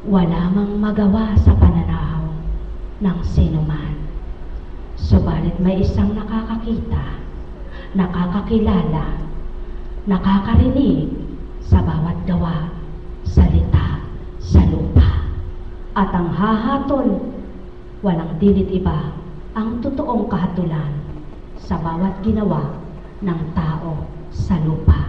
wala mang magawa sa pananaw ng sinuman. Subalit may isang nakakakita, nakakakilala, nakakarinig sa bawat gawa, salita sa lupa. At ang hahatol, walang dilit iba, ang totoong kahatulan sa bawat ginawa ng tao sa lupa.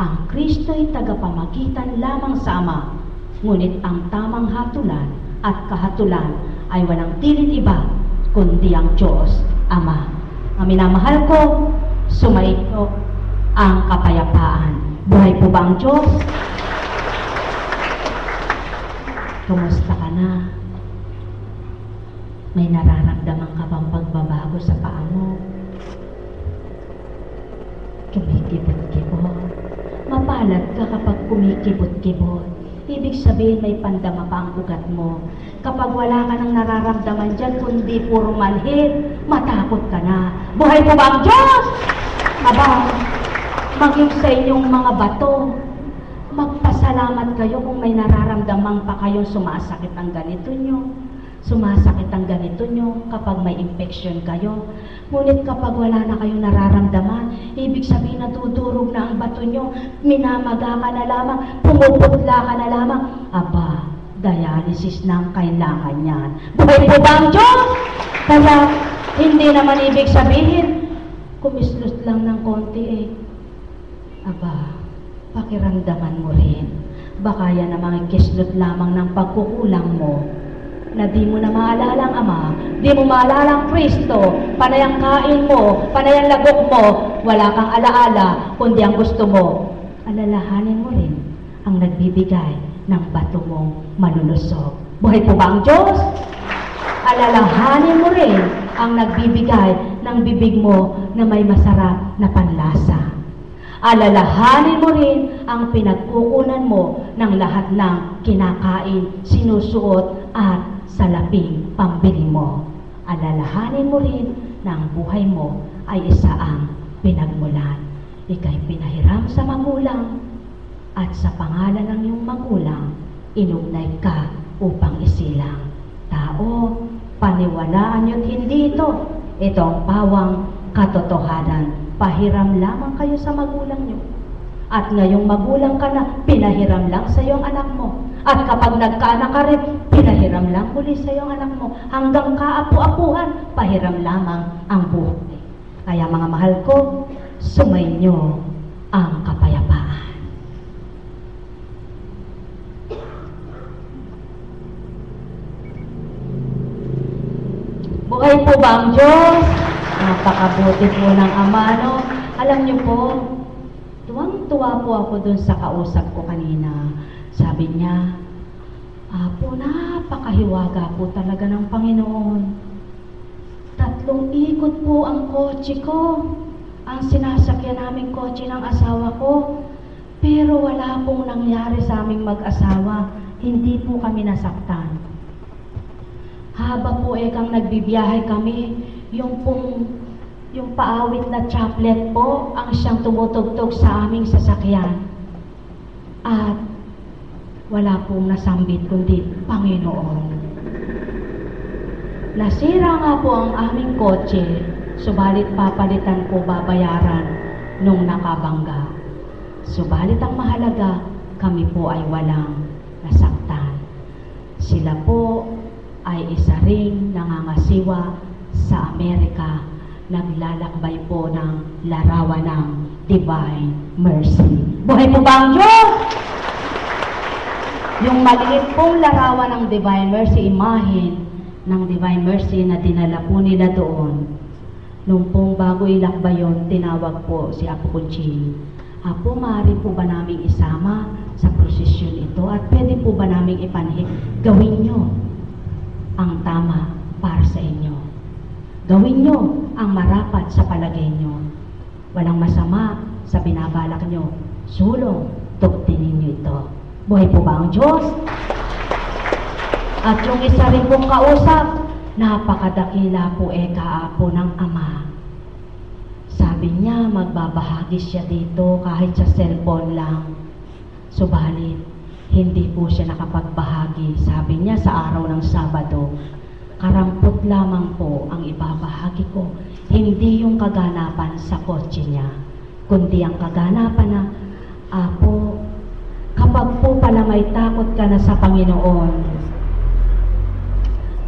Ang Kristo'y tagapamagitan lamang sa Ama, ngunit ang tamang hatulan at kahatulan ay walang dilit iba, kundi ang Diyos Ama. Ang minamahal ko, sumainyo ang kapayapaan. Buhay po ba ang Diyos? Kumusta ka na? May nararamdaman ka bang pagbabago sa paa mo? Kumikibot-kibot. Mapalad ka kapag kumikibot-kibot. Ibig sabihin may pandama pa ang ugat mo. Kapag wala ka nang nararamdaman dyan, kundi puro manhid, matakot ka na. Buhay po ba ang Diyos? Aba, maging sa inyong mga bato, magpasalamat kayo kung may nararamdaman pa kayong sumasakit ang ganito nyo. Sumasakit ang ganito nyo kapag may infection kayo. Ngunit kapag wala na kayong nararamdaman, ibig sabihin natudurog na ang bato nyo, minamaga ka na lamang, pumuputla ka na lamang. Aba, dialysis na ang kailangan yan. Buhay po ba ang Diyos? Kaya hindi naman ibig sabihin, kumislot lang ng konti eh. Aba, pakiramdaman mo rin. Baka yan namang ikislot lamang ng pagkukulang mo, na di mo na maalala ang Ama, di mo maalala ang Kristo, panay ang kain mo, panay ang lagok mo, wala kang alaala, kundi ang gusto mo. Alalahanin mo rin ang nagbibigay ng bato mong malulusog. Buhay po ba ang Diyos? Alalahanin mo rin ang nagbibigay ng bibig mo na may masarap na panlasa. Alalahanin mo rin ang pinagkukunan mo ng lahat ng kinakain, sinusuot at salaping pambili mo. Alalahanin mo rin na ang buhay mo ay isa ang pinagmulan. Ika'y pinahiram sa magulang at sa pangalan ng iyong magulang, inugnay ka upang isilang. Tao, paniwalaan niyo't hindi ito. Ito ang pawang katotohanan. Pahiram lamang kayo sa magulang niyo. At ngayong magulang ka na, pinahiram lang sa iyong anak mo. At kapag nagkaanak ka rin, pinahiram lang muli sa iyong anak mo. Hanggang kaapu-apuhan, pahiram lamang ang buhay. Kaya mga mahal ko, sumainyo ang kapayapaan. Buhay po ba ang Diyos? Napakabuti po ng Ama, no? Alam niyo po, tuwang-tuwa po ako dun sa kausap ko kanina. Sabi niya, Apo, napakahiwaga po talaga ng Panginoon. 3 ikot po ang kotse ko. Ang sinasakyan naming kotse ng asawa ko. Pero wala pong nangyari sa aming mag-asawa. Hindi po kami nasaktan. Haba po kang nagbibiyahe kami, yung paawit na chaplet po ang siyang tumutugtog sa aming sasakyan. At wala pong nasambit kundi Panginoon. Nasira nga po ang aming kotse, subalit papalitan po babayaran nung nakabangga. Subalit ang mahalaga, kami po ay walang nasaktan. Sila po ay isa ring nangangasiwa sa Amerika, naglalakbay po ng larawan ng Divine Mercy. Buhay po ba ang Diyos? Yung maliit pong larawan ng Divine Mercy, imahin ng Divine Mercy na dinala po nila doon. Nung pong bago ilakbay yun, tinawag po si Apo Conching. Apo, maaari po ba namin isama sa prosesyon ito? At pwede po ba namin ipanhin? Gawin nyo ang tama para sa inyo. Gawin nyo ang marapat sa palagay nyo. Walang masama sa binabalak nyo. Sulong, tugtinin nyo ito. Buhay po ba ang Diyos? At yung isa rin pong kausap, napakadakila po kaapo ng Ama. Sabi niya, magbabahagi siya dito kahit sa cellphone lang. Subalit, hindi po siya nakapagbahagi. Sabi sabi niya sa araw ng Sabado, karampot lamang po ang ibabahagi ko, hindi yung kaganapan sa kotse niya, kundi ang kaganapan na, Apo, kapag po pala may takot ka na sa Panginoon,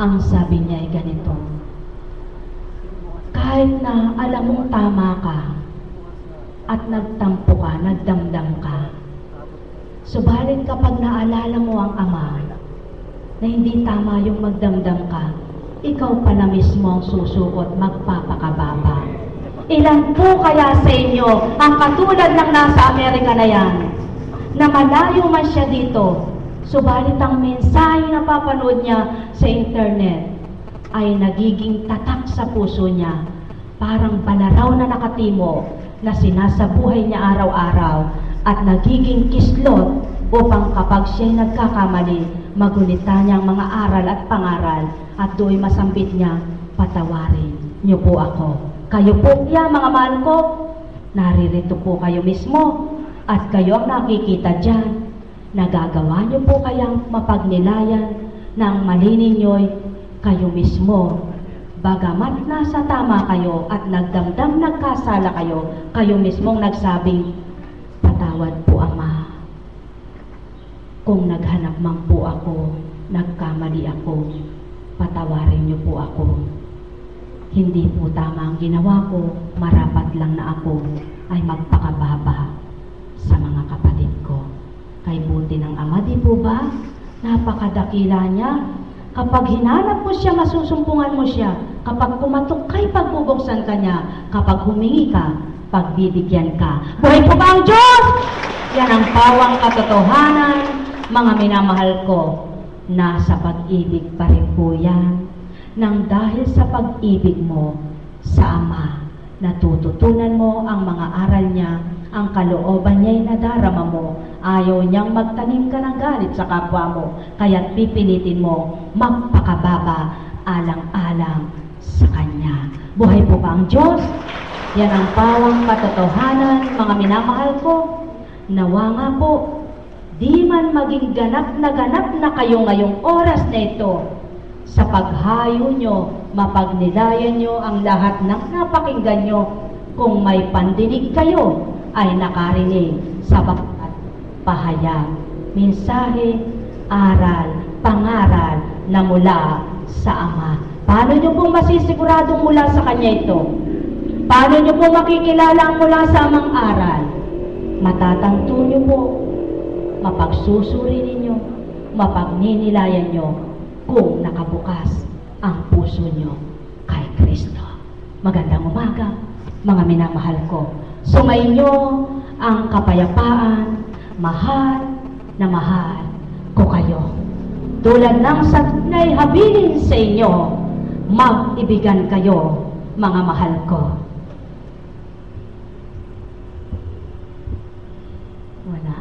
ang sabi niya ay ganito, kahit na alam mong tama ka, at nagtampo ka, nagdamdam ka, subalit kapag naalala mo ang Ama, na hindi tama yung magdamdam ka, ikaw pala mismo ang susukot, magpapakababa. Ilan po kaya sa inyo ang katulad ng nasa Amerika na yan, na malayo man siya dito, subalit ang mensahe na papanood niya sa internet ay nagiging tatak sa puso niya, parang balaraw na nakatimo na sinasabuhay niya araw-araw at nagiging kislot upang kapag siya'y nagkakamali, magunita niya ang mga aral at pangaral at do'y masambit niya, patawarin niyo po ako. Kayo po kaya mga mahal ko, naririto po kayo mismo at kayo ang nakikita dyan. Nagagawa niyo po kayang mapagnilayan ng mali ninyo'y kayo mismo. Bagamat nasa tama kayo at nagdamdam nagkasala kayo, kayo mismong nagsabing, patawad po Ama. Kung naghanap man po ako, nagkamali ako, patawarin niyo po ako. Hindi po tama ang ginawa ko, marapat lang na ako ay magpakababa sa mga kapatid ko. Kay buti ng Ama, di po ba? Napakadakila niya. Kapag hinanap mo siya, masusumpungan mo siya. Kapag kumatok kay pagbubuksan ka niya. Kapag humingi ka, pagbibigyan ka. Buhay po ba ang Diyos? Yan ang pawang katotohanan, mga minamahal ko. Nasa pag-ibig pa rin po yan. Nang dahil sa pag-ibig mo sa Ama, natututunan mo ang mga aral niya, ang kalooban niya'y nadarama mo. Ayaw niyang magtanim ka ng galit sa kapwa mo, kaya't pipilitin mo magpakababa alang-alang sa Kanya. Buhay po ba ang Diyos? Yan ang pawang katotohanan, mga minamahal ko. Nawa nga po, di man maging ganap na kayo ngayong oras na ito. Sa paghayo nyo, mapagnilayan nyo ang lahat ng napakinggan nyo. Kung may pandinig kayo, ay nakarinig sa bawat pahayag, mensahe, aral, pangaral na mula sa Ama. Paano nyo pong masisiguradong mula sa Kanya ito? Paano nyo pong makikilala ang mula sa Amang aral? Matatanto nyo po, mapagsusuri ninyo, mapagninilayan nyo kung nakabukas ang puso nyo kay Kristo. Magandang umaga, mga minamahal ko. Sumainyo ang kapayapaan, mahal na mahal ko kayo. Tulad ng sanay habilin sa inyo, mag-ibigan kayo, mga mahal ko. Wala.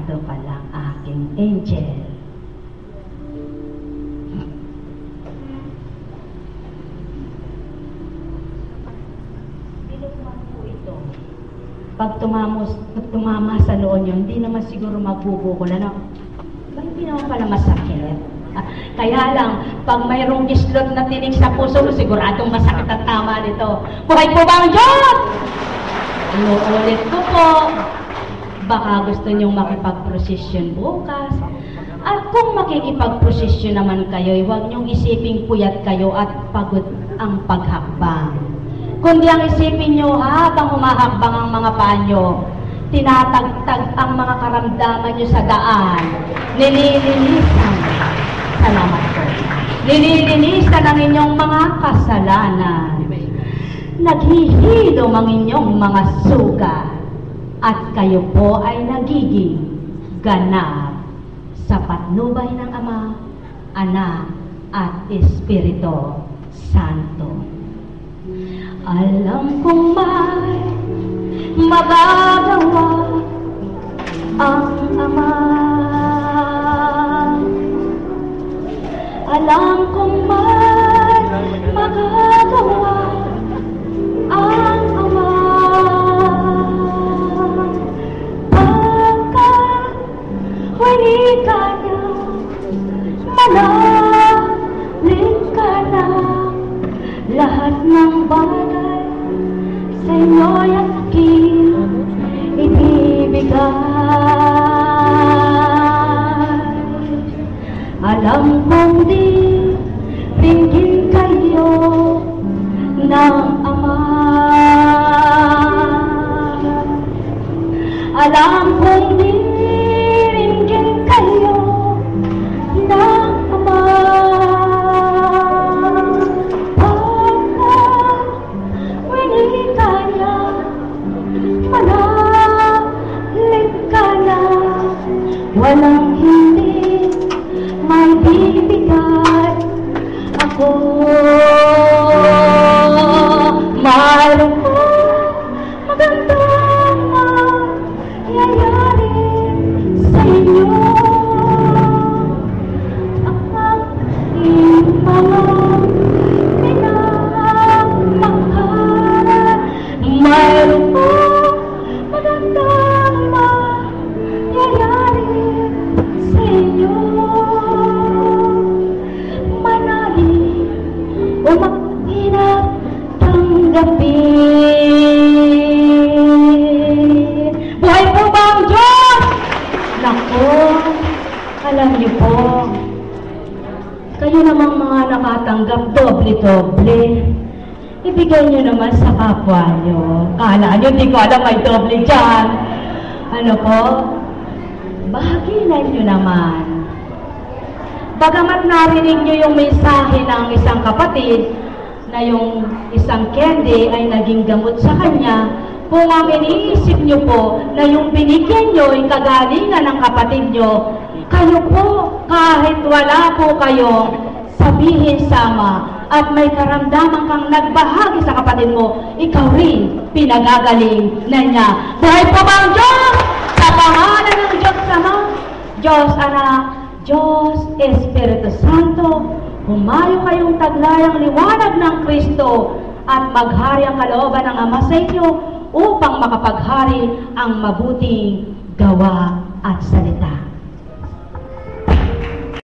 Ito palang aking angel. Pag tumama sa loob nyo, hindi naman siguro magbubukol. Ano? Hindi naman pala masakit. Kaya lang, pag mayroong kislot na tinig sa puso, siguradong masakit at tama nito. Buhay po ba ang Diyos? Inuulit ko po. Baka gusto nyong makipag-prosesyon bukas. At kung makikipag-prosesyon naman kayo, huwag nyong isiping puyat kayo at pagod ang paghakbang. Kundi ang isipin nyo, habang humahakbang ang mga panyo, tinatagtag ang mga karamdaman nyo sa daan, nililinisan, salamat po, nililinisan ang inyong mga kasalanan, naghihilom ang inyong mga sugat, at kayo po ay nagiging ganap sa patnubay ng Ama, Anak, at Espiritu Santo. Alam kong may magagawa ang Ama. Alam kong may magagawa ang Ama. Pagkat walikan niya bagay sa inyo'y aking ibibigay. Alam kong di ringgin kayo ng Ama. Alam kong di ringgin kayo ng Ama. Pagka-winning ka niya, manalig ka na, walang hindi may bibigay ako. Mayroon ko magandang mangyayari sa inyo. Ang mga minamahal, mayroon ko magandang mangyayari sa inyo. Manalig o maghirap tanggapin. Buhay po ba ang Diyos? Naku, alam niyo po, kayo namang mga nakatanggap doble-doble. Ibigay niyo naman sa kapwa niyo. Kala niyo, di ko alam may doble dyan. Ano po? Bahaginan niyo naman. Bagamat narinig niyo yung mensahe ng isang kapatid na yung isang candy ay naging gamot sa kanya, kung ang iniisip niyo po na yung binigyan niyo ay kagalingan ng kapatid niyo, kayo po, kahit wala po kayo, sabihin sama at may karamdaman kang nagbahagi sa kapatid mo, ikaw rin pinagagaling na niya. Buhay po ba ang Diyos? Sa pangalan ng Diyos Ama, Diyos Anak, Diyos Espiritu Santo, humayo kayong taglay ang liwanag ng Kristo at maghari ang kalooban ng Ama sa inyo upang makapaghari ang mabuting gawa at salita.